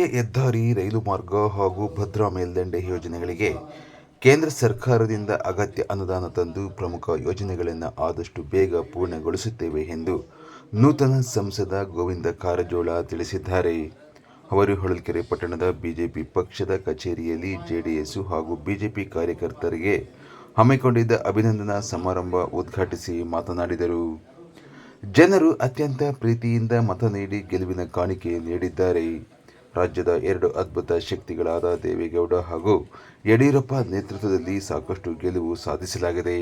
ರಾಷ್ಟ್ರೀಯ ಹೆದ್ದಾರಿ, ರೈಲು ಮಾರ್ಗ ಹಾಗೂ ಭದ್ರಾ ಮೇಲ್ದಂಡೆ ಯೋಜನೆಗಳಿಗೆ ಕೇಂದ್ರ ಸರ್ಕಾರದಿಂದ ಅಗತ್ಯ ಅನುದಾನ ತಂದು ಪ್ರಮುಖ ಯೋಜನೆಗಳನ್ನು ಆದಷ್ಟು ಬೇಗ ಪೂರ್ಣಗೊಳಿಸುತ್ತೇವೆ ಎಂದು ನೂತನ ಸಂಸದ ಗೋವಿಂದ ಕಾರಜೋಳ ತಿಳಿಸಿದ್ದಾರೆ. ಅವರು ಹೊಳಲ್ಕೆರೆ ಪಟ್ಟಣದ ಬಿಜೆಪಿ ಪಕ್ಷದ ಕಚೇರಿಯಲ್ಲಿ ಜೆಡಿಎಸ್ ಹಾಗೂ ಬಿಜೆಪಿ ಕಾರ್ಯಕರ್ತರಿಗೆ ಹಮ್ಮಿಕೊಂಡಿದ್ದ ಅಭಿನಂದನಾ ಸಮಾರಂಭ ಉದ್ಘಾಟಿಸಿ ಮಾತನಾಡಿದರು. ಜನರು ಅತ್ಯಂತ ಪ್ರೀತಿಯಿಂದ ಮತ ನೀಡಿ ಗೆಲುವಿನ ಕಾಣಿಕೆ ನೀಡಿದ್ದಾರೆ. ರಾಜ್ಯದ ಎರಡು ಅದ್ಭುತ ಶಕ್ತಿಗಳಾದ ದೇವೇಗೌಡ ಹಾಗೂ ಯಡಿಯೂರಪ್ಪ ನೇತೃತ್ವದಲ್ಲಿ ಸಾಕಷ್ಟು ಗೆಲುವು ಸಾಧಿಸಲಾಗಿದೆ.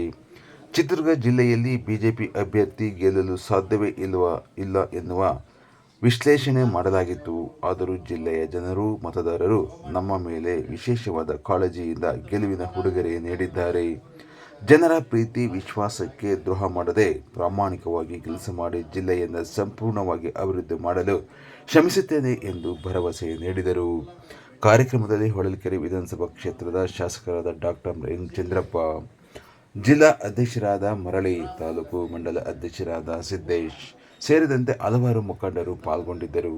ಚಿತ್ರದುರ್ಗ ಜಿಲ್ಲೆಯಲ್ಲಿ ಬಿಜೆಪಿ ಅಭ್ಯರ್ಥಿ ಗೆಲ್ಲಲು ಸಾಧ್ಯವೇ ಇಲ್ಲ ಎನ್ನುವ ವಿಶ್ಲೇಷಣೆ ಮಾಡಲಾಗಿತ್ತು. ಆದರೂ ಜಿಲ್ಲೆಯ ಜನರು, ಮತದಾರರು ನಮ್ಮ ಮೇಲೆ ವಿಶೇಷವಾದ ಕಾಳಜಿಯಿಂದ ಗೆಲುವಿನ ಉಡುಗೊರೆ ನೀಡಿದ್ದಾರೆ. ಜನರ ಪ್ರೀತಿ, ವಿಶ್ವಾಸಕ್ಕೆ ದ್ರೋಹ ಮಾಡದೆ ಪ್ರಾಮಾಣಿಕವಾಗಿ ಕೆಲಸ ಮಾಡಿ ಜಿಲ್ಲೆಯನ್ನು ಸಂಪೂರ್ಣವಾಗಿ ಅಭಿವೃದ್ಧಿ ಮಾಡಲು ಶ್ರಮಿಸುತ್ತೇನೆ ಎಂದು ಭರವಸೆ ನೀಡಿದರು. ಕಾರ್ಯಕ್ರಮದಲ್ಲಿ ಹೊಳಲ್ಕೆರೆ ವಿಧಾನಸಭಾ ಕ್ಷೇತ್ರದ ಶಾಸಕರಾದ ಡಾಕ್ಟರ್ ಎನ್ ಚಂದ್ರಪ್ಪ, ಜಿಲ್ಲಾ ಅಧ್ಯಕ್ಷರಾದ ಮರಳಿ, ತಾಲೂಕು ಮಂಡಲ ಅಧ್ಯಕ್ಷರಾದ ಸಿದ್ದೇಶ್ ಸೇರಿದಂತೆ ಹಲವಾರು ಮುಖಂಡರು ಪಾಲ್ಗೊಂಡಿದ್ದರು.